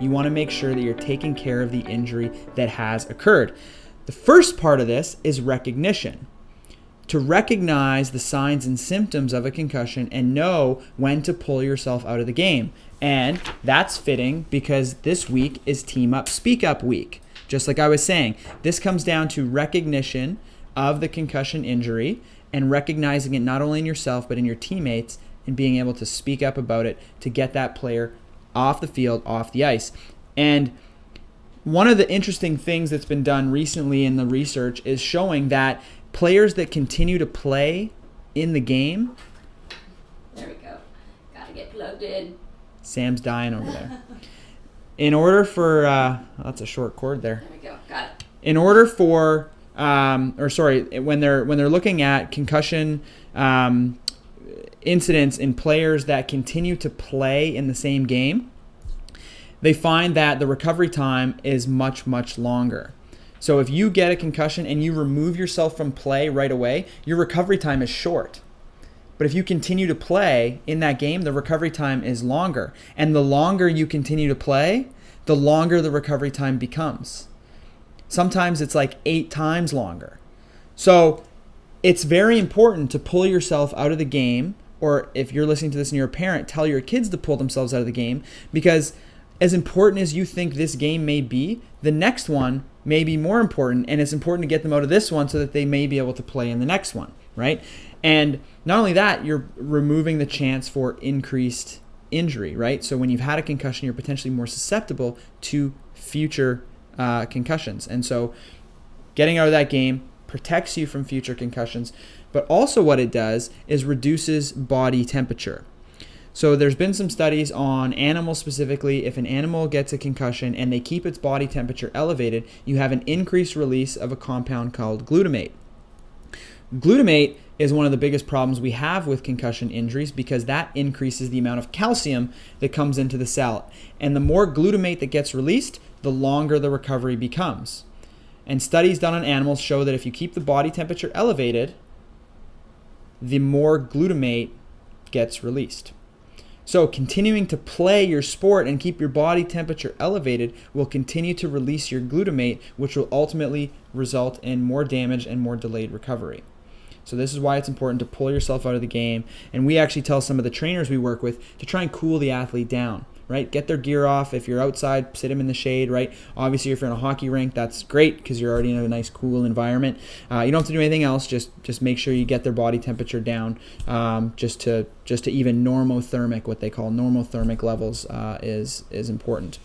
You want to make sure that you're taking care of the injury that has occurred. The first part of this is recognition. To recognize the signs and symptoms of a concussion and know when to pull yourself out of the game. And that's fitting because this week is Team Up, Speak Up week. Just like I was saying, this comes down to recognition of the concussion injury and recognizing it not only in yourself but in your teammates and being able to speak up about it to get that player off the field, off the ice. And one of the interesting things that's been done recently in the research is showing that players that continue to play in the game. There we go. Gotta get plugged in. Sam's dying over there. In order for, that's a short cord there. There we go. Got it. In order for, when they're looking at concussion incidents in players that continue to play in the same game, they find that the recovery time is much, much longer. So if you get a concussion and you remove yourself from play right away, your recovery time is short. But if you continue to play in that game, the recovery time is longer. And the longer you continue to play, the longer the recovery time becomes. Sometimes it's like 8 times longer. So it's very important to pull yourself out of the game, or if you're listening to this and you're a parent, tell your kids to pull themselves out of the game, because as important as you think this game may be, the next one may be more important, and it's important to get them out of this one so that they may be able to play in the next one, right? And not only that, you're removing the chance for increased injury, right? So when you've had a concussion, you're potentially more susceptible to future concussions. And so getting out of that game protects you from future concussions, but also what it does is reduces body temperature. So there's been some studies on animals specifically. If an animal gets a concussion and they keep its body temperature elevated, you have an increased release of a compound called glutamate. Glutamate is one of the biggest problems we have with concussion injuries because that increases the amount of calcium that comes into the cell. And the more glutamate that gets released, the longer the recovery becomes. And studies done on animals show that if you keep the body temperature elevated, the more glutamate gets released. So continuing to play your sport and keep your body temperature elevated will continue to release your glutamate, which will ultimately result in more damage and more delayed recovery. So this is why it's important to pull yourself out of the game. And we actually tell some of the trainers we work with to try and cool the athlete down, right? Get their gear off. If you're outside, sit them in the shade, right? Obviously, if you're in a hockey rink, that's great because you're already in a nice, cool environment. You don't have to do anything else. Just make sure you get their body temperature down, just to even normothermic, what they call normothermic levels, is important.